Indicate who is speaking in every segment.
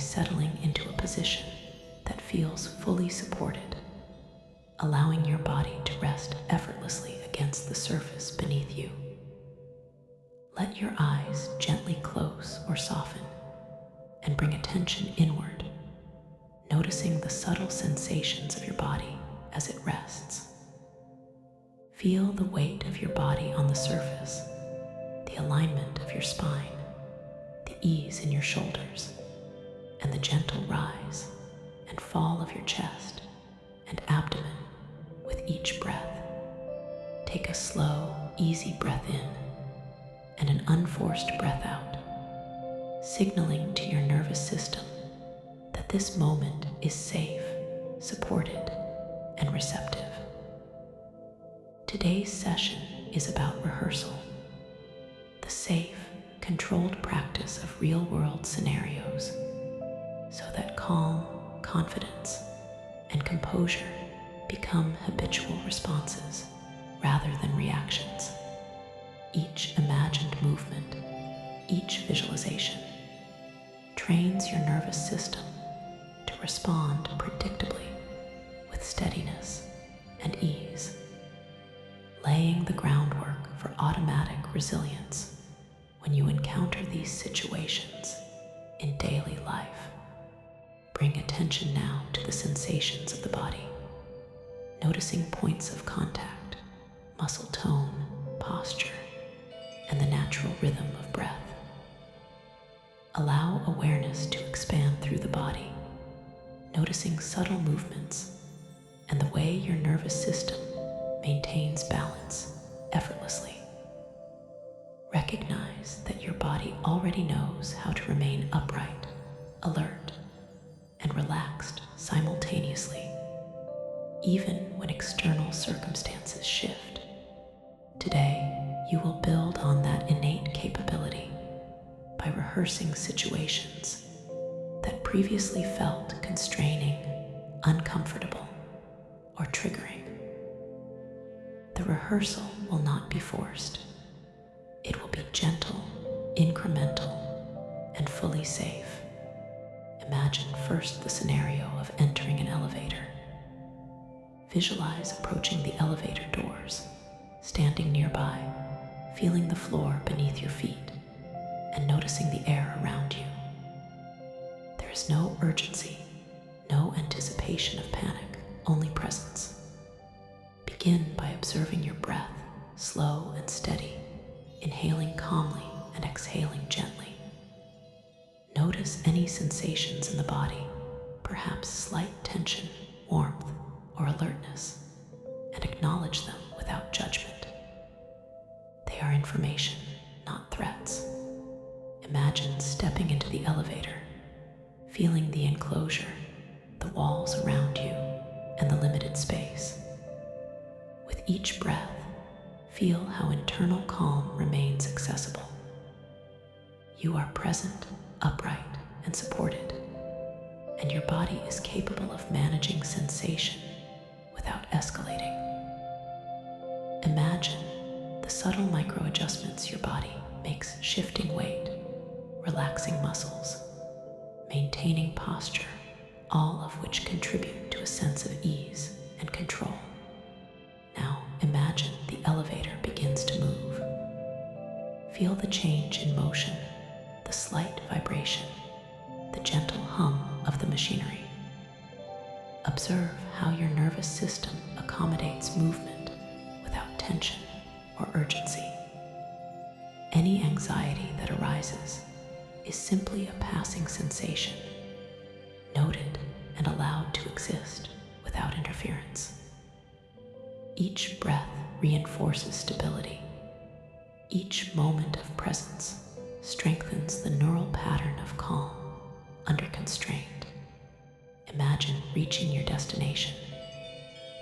Speaker 1: settling into a position that feels fully supported, allowing your body to rest effortlessly against the surface beneath you. Let your eyes gently close or soften and bring attention inward, noticing the subtle sensations of your body as it rests. Feel the weight of your body on the surface, the alignment of your spine, the ease in your shoulders, and the gentle rise and fall of your chest and abdomen with each breath. Take a slow, easy breath in and an unforced breath out, signaling to your nervous system that this moment is safe, supported, and receptive. Today's session is about rehearsal, the safe, controlled practice of real-world scenarios, so that calm, confidence, and composure become habitual responses rather than reactions. Each imagined movement, each visualization, trains your nervous system to respond predictably with steadiness and ease, laying the groundwork for automatic resilience when you encounter these situations in daily life. Bring attention now to the sensations of the body, noticing points of contact, muscle tone, posture, and the natural rhythm of breath. Allow awareness to expand through the body, noticing subtle movements and the way your nervous system maintains balance effortlessly. Recognize that your body already knows how to remain upright, alert, and relaxed simultaneously, even when external circumstances shift. Today, you will build on that innate capability by rehearsing situations that previously felt constraining, uncomfortable, or triggering. The rehearsal will not be forced. It will be gentle, incremental, and fully safe. Imagine first the scenario of entering an elevator. Visualize approaching the elevator doors, standing nearby, feeling the floor beneath your feet, and noticing the air around you. There is no urgency, no anticipation of panic, only presence. Begin by observing your breath, slow and steady, inhaling calmly and exhaling gently. Notice any sensations in the body, perhaps slight tension, warmth, or alertness, and acknowledge them without judgment. They are information, not threats. Imagine stepping into the elevator, feeling the enclosure, the walls around you, and the limited space. With each breath, feel how internal calm remains accessible. You are present, upright, and supported, and your body is capable of managing sensation without escalating. Imagine the subtle micro-adjustments your body makes, shifting weight, relaxing muscles, maintaining posture, all of which contribute to a sense of ease and control. Now imagine the elevator begins to move. Feel the change in motion, the slight vibration, the gentle hum of the machinery. Observe how your nervous system accommodates movement without tension or urgency. Any anxiety that arises is simply a passing sensation, noted and allowed to exist without interference. Each breath reinforces stability. Each moment of presence strengthens the neural pattern of calm under constraint. Imagine reaching your destination,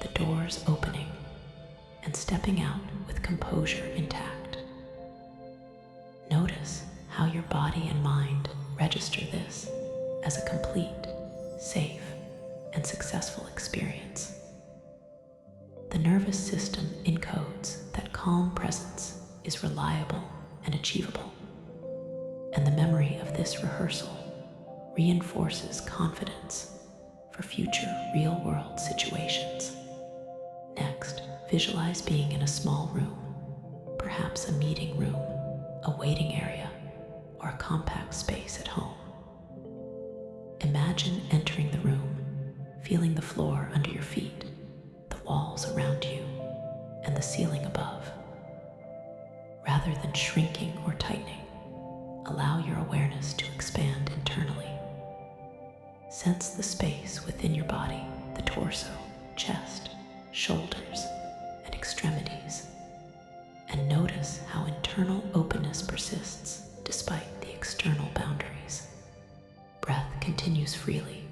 Speaker 1: the doors opening, and stepping out with composure intact. Notice how your body and mind register this as a complete, safe, and successful experience. The nervous system encodes that calm presence is reliable and achievable, and the memory of this rehearsal reinforces confidence for future real-world situations. Next, visualize being in a small room, perhaps a meeting room, a waiting area, or a compact space at home. Imagine entering the room, feeling the floor under your feet, the walls around you, and the ceiling above. Rather than shrinking or tightening, allow your awareness to expand internally. Sense the space within your body, the torso, chest, shoulders, and extremities, and notice how internal openness persists despite the external boundaries. Breath continues freely,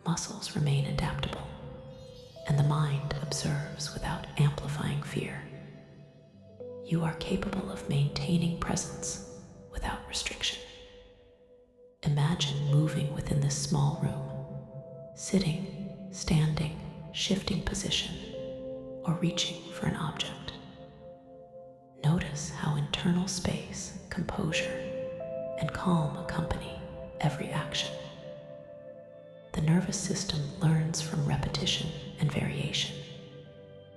Speaker 1: muscles remain adaptable, and the mind observes without amplifying fear. You are capable of maintaining presence without restriction. Imagine moving within this small room, sitting, standing, shifting position, or reaching for an object. Notice how internal space, composure, and calm accompany every action. The nervous system learns from repetition and variation,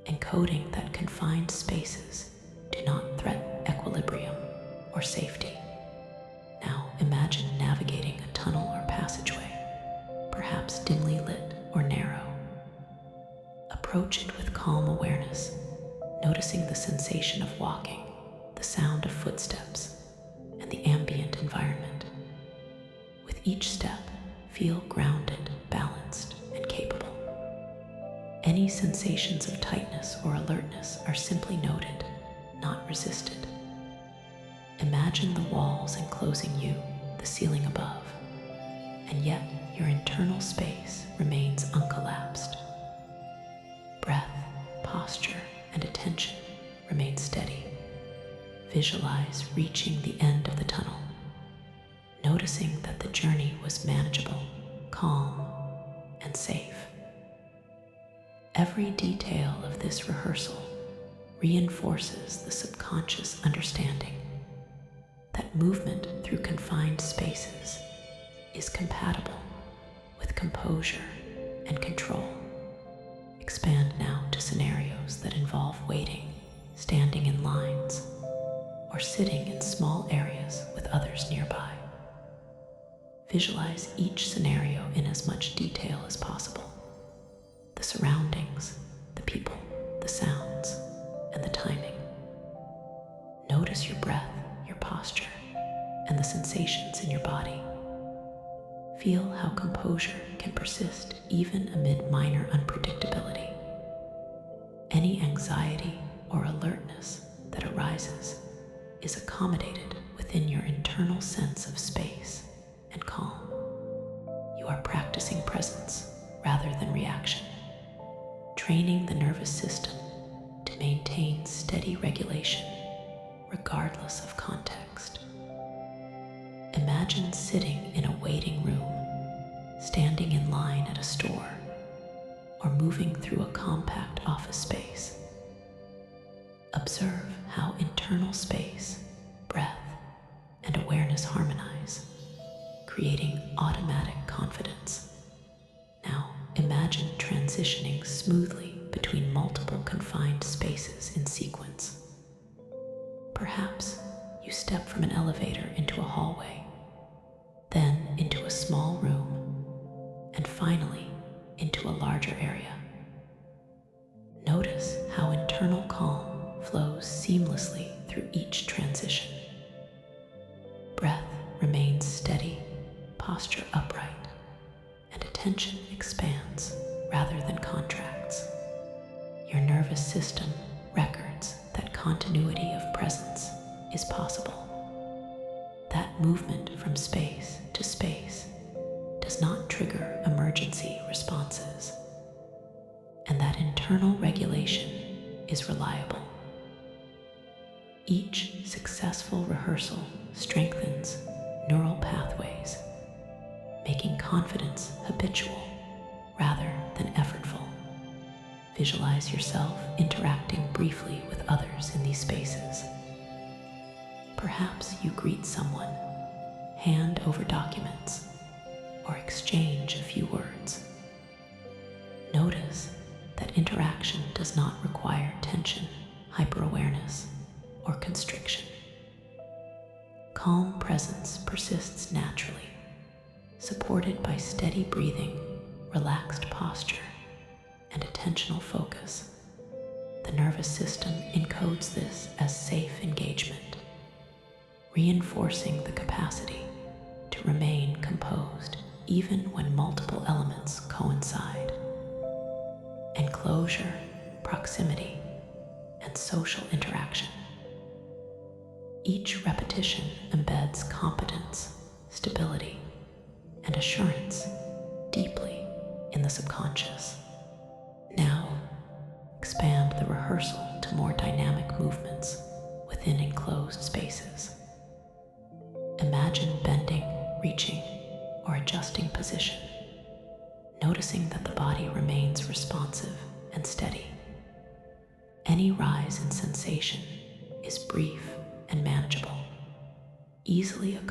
Speaker 1: encoding that confined spaces do not threaten equilibrium or safety. Now imagine navigating a tunnel or passageway, perhaps dimly lit or narrow. Approach it with calm awareness, noticing the sensation of walking, the sound of footsteps, and the ambient environment. With each step, feel grounded, balanced, and capable. Any sensations of tightness or alertness are simply noted, not resisted. Imagine the walls enclosing you, the ceiling above, and yet your internal space remains uncollapsed. Breath, posture, and attention remain steady. Visualize reaching the end of the tunnel, noticing that the journey was manageable, calm, and safe. Every detail of this rehearsal reinforces the subconscious understanding that movement through confined spaces is compatible with composure and control. Expand now to scenarios that involve waiting, standing in lines, or sitting in small areas with others nearby. Visualize each scenario in as much detail as possible. The surroundings, the people, the sounds, and the timing. Notice your breath, your posture, and the sensations in your body. Feel how composure can persist even amid minor unpredictability. Any anxiety or alertness that arises is accommodated within your internal sense of space and calm. You are practicing presence rather than reaction, training the nervous system to maintain steady regulation regardless of context. Imagine sitting in a waiting room, standing in line at a store, or moving through a compact office space. Observe how internal space, breath, and awareness harmonize, creating automatic confidence. Now imagine transitioning smoothly between multiple confined spaces in sequence. Perhaps you step from an elevator into a hallway, then into a small room, and finally into a larger area. Notice how internal calm flows seamlessly through each transition. Breath remains steady, posture upright, and attention expands rather than contracts. Your nervous system records that continuity of presence is possible. That movement from space to space does not trigger emergency responses, and that internal regulation is reliable. Each successful rehearsal strengthens neural pathways, making confidence habitual rather than effortful. Visualize yourself interacting briefly with others in these spaces. Perhaps you greet someone, hand over documents, or exchange a few words. Notice that interaction does not require tension, hyperawareness, or constriction. Calm presence persists naturally, supported by steady breathing, relaxed posture, and attentional focus. The nervous system encodes this as safe engagement, reinforcing the capacity to remain composed even when multiple elements coincide. Enclosure, proximity, and social interaction. Each repetition embeds competence, stability, and assurance deeply in the subconscious. Now, expand the rehearsal to more dynamic movements within enclosed spaces. Imagine bending, reaching, or adjusting position, noticing that the body remains responsive and steady. Any rise in sensation is brief and manageable, easily accomplished